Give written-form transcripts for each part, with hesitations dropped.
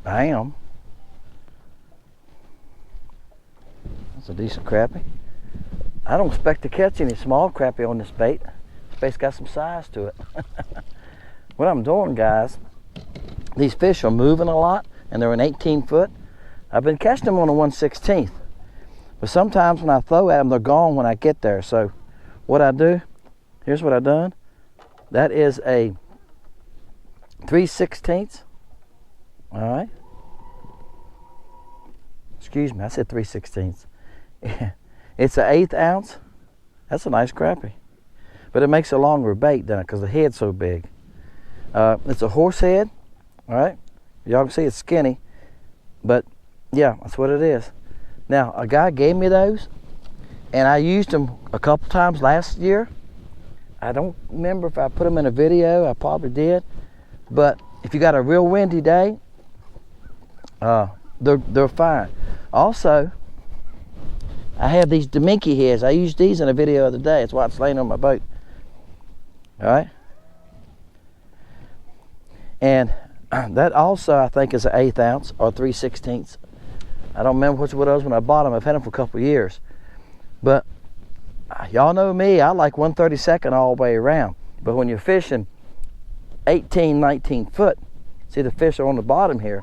Bam. That's a decent crappie. I don't expect to catch any small crappie on this bait. This bait's got some size to it. What I'm doing, guys, these fish are moving a lot and they're an 18 foot. I've been catching them on a 1/16. But sometimes when I throw at them, they're gone when I get there. So what I do, here's what I've done. That is a 3/16. All right. Excuse me, I said 3/16. It's an 1/8 ounce. That's a nice crappie. But it makes a longer bait, doesn't it? Because the head's so big. It's a horse head. All right. Y'all can see it's skinny. But yeah, that's what it is. Now, a guy gave me those, and I used them a couple times last year. I don't remember if I put them in a video. I probably did. But if you got a real windy day, they're fine. Also, I have these Deminky heads. I used these in a video the other day. That's why it's laying on my boat. All right. And that also, I think, is an 1/8 ounce or 3/16. I don't remember which one it was when I bought them. I've had them for a couple of years. But y'all know me, I like 1/32 all the way around. But when you're fishing 18, 19 foot, see the fish are on the bottom here,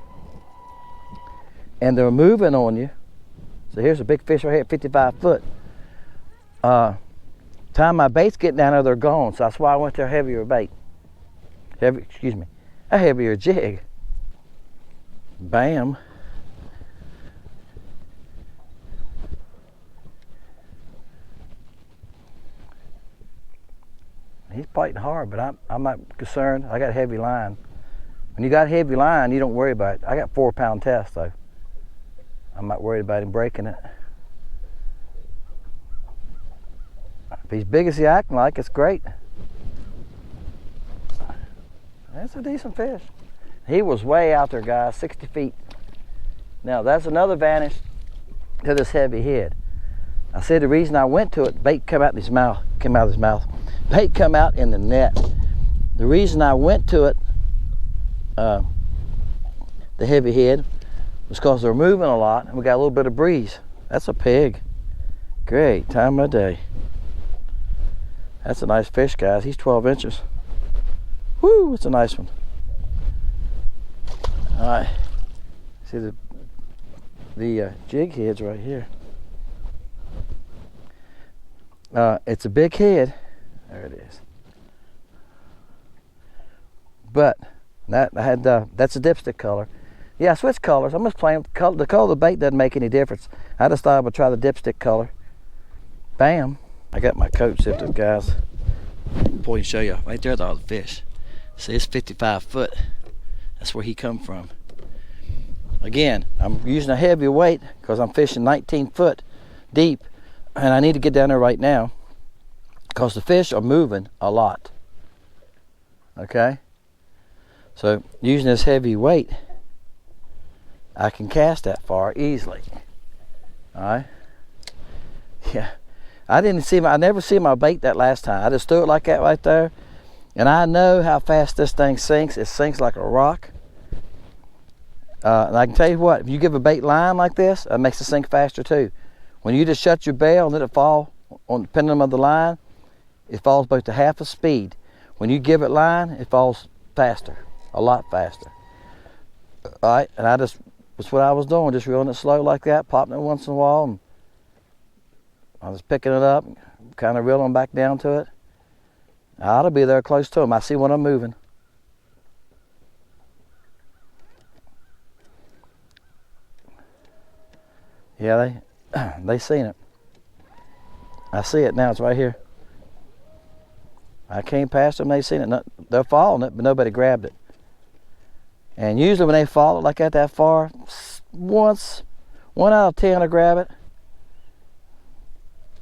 and they're moving on you. So here's a big fish right here, 55 foot. Time my bait's getting down there, they're gone. So that's why I went to a heavier bait. A heavier jig. Bam. He's biting hard, but I'm not concerned. I got heavy line. When you got heavy line, you don't worry about it. I got 4-pound test though. I'm not worried about him breaking it. If he's big as he's acting like, it's great. That's a decent fish. He was way out there, guys, 60 feet. Now, that's another advantage to this heavy head. I said the reason I went to it, bait come out of his mouth, bait come out in the net. The reason I went to it, the heavy head, was because they're moving a lot and we got a little bit of breeze. That's a pig. Great time of day. That's a nice fish, guys. He's 12 inches. Woo, it's a nice one. All right. See the jig head's right here. It's a big head. There it is. But that I had that's a dipstick color. Yeah, I switched colors. I'm just playing with the color of the bait doesn't make any difference. I just thought I would try the dipstick color. Bam. I got my coat zipped up, guys. Boy, and show you right there's all the fish. See, it's 55 foot. That's where he come from. Again, I'm using a heavy weight because I'm fishing 19 foot deep, and I need to get down there right now because the fish are moving a lot. Okay? So using this heavy weight, I can cast that far easily. All right? Yeah. I never see my bait that last time. I just threw it like that right there. And I know how fast this thing sinks. It sinks like a rock. And I can tell you what, if you give a bait line like this, it makes it sink faster too. When you just shut your bail and let it fall on the pendulum of the line, it falls about to half a speed. When you give it line, it falls faster, a lot faster. All right, and that's what I was doing, just reeling it slow like that, popping it once in a while, and I was picking it up, kind of reeling back down to it. I ought to be there close to them. I see when I'm moving. Yeah, they seen it. I see it now. It's right here. I came past them. They seen it. They're following it, but nobody grabbed it. And usually when they follow it like that far, one out of 10 will grab it.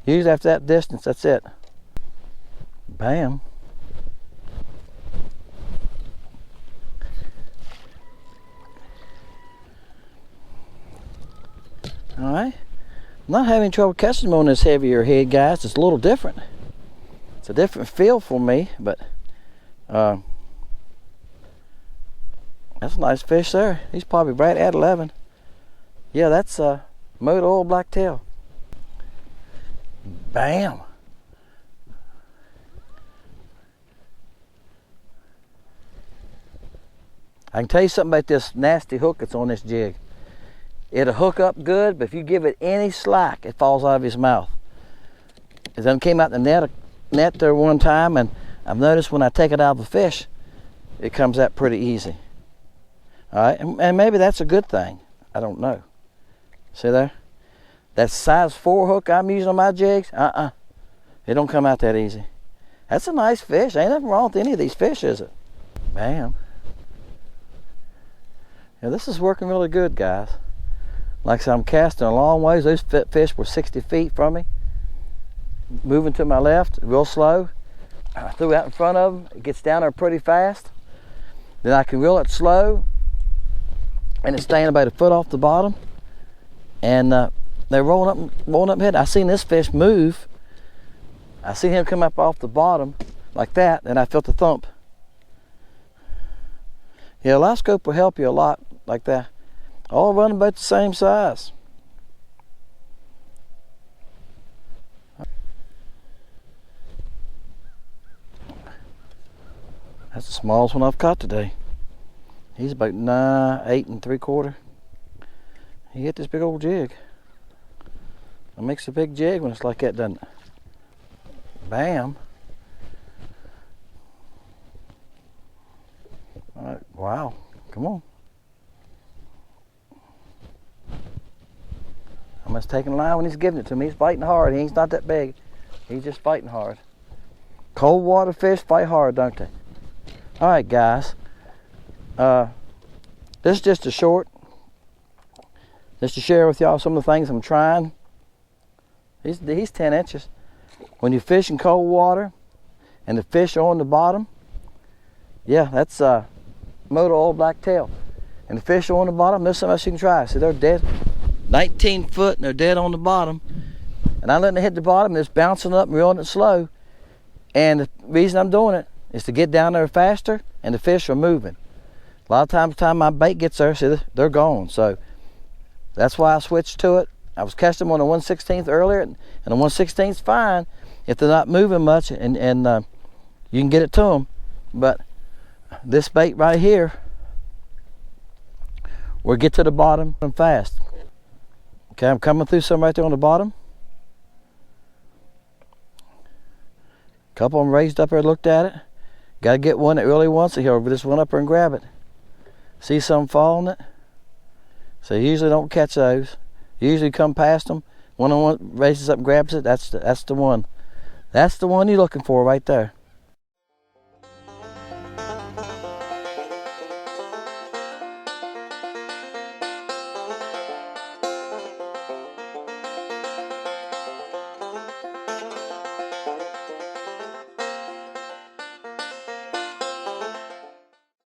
Usually after that distance, that's it. Bam. All right. I'm not having trouble catching them on this heavier head, guys. It's a little different. It's a different feel for me, but that's a nice fish there. He's probably right at 11. Yeah, that's motor oil blacktail. Bam. I can tell you something about this nasty hook that's on this jig. It'll hook up good, but if you give it any slack, it falls out of his mouth. It done came out the net there one time, and I've noticed when I take it out of the fish, it comes out pretty easy. All right, and maybe that's a good thing. I don't know. See there? That size 4 hook I'm using on my jigs, it don't come out that easy. That's a nice fish. Ain't nothing wrong with any of these fish, is it? Bam. Yeah, this is working really good, guys. Like I said, I'm casting a long ways. Those fish were 60 feet from me. Moving to my left, real slow. I threw it out in front of them. It gets down there pretty fast. Then I can reel it slow, and it's staying about a foot off the bottom. And they're rolling up ahead. I seen this fish move. I seen him come up off the bottom like that, and I felt the thump. Yeah, a live scope will help you a lot like that. All running about the same size. That's the smallest one I've caught today. He's about 8 3/4. He hit this big old jig. It makes a big jig when it's like that, doesn't it? Bam. All right, wow, come on. I must take a line when he's giving it to me. He's fighting hard. He's not that big. He's just fighting hard. Cold water fish fight hard, don't they? All right, guys. This is just a short. Just to share with y'all some of the things I'm trying. He's 10 inches. When you fish in cold water and the fish are on the bottom, yeah, that's motor oil blacktail. And the fish are on the bottom, there's something else you can try. See, they're dead. 19 foot and they're dead on the bottom. And I'm letting it hit the bottom and it's bouncing up and reeling it slow. And the reason I'm doing it is to get down there faster and the fish are moving. A lot of times, the time my bait gets there, see, they're gone. So that's why I switched to it. I was casting them on the 1/16 earlier, and the 1/16 is fine if they're not moving much, and you can get it to them. But this bait right here will get to the bottom and fast. Okay, I'm coming through some right there on the bottom. A couple of them raised up there, looked at it. Got to get one that really wants it here, but just went up there and grab it. See some fall on it? So you usually don't catch those. You usually come past them. One raises up and grabs it. That's the one. That's the one you're looking for right there.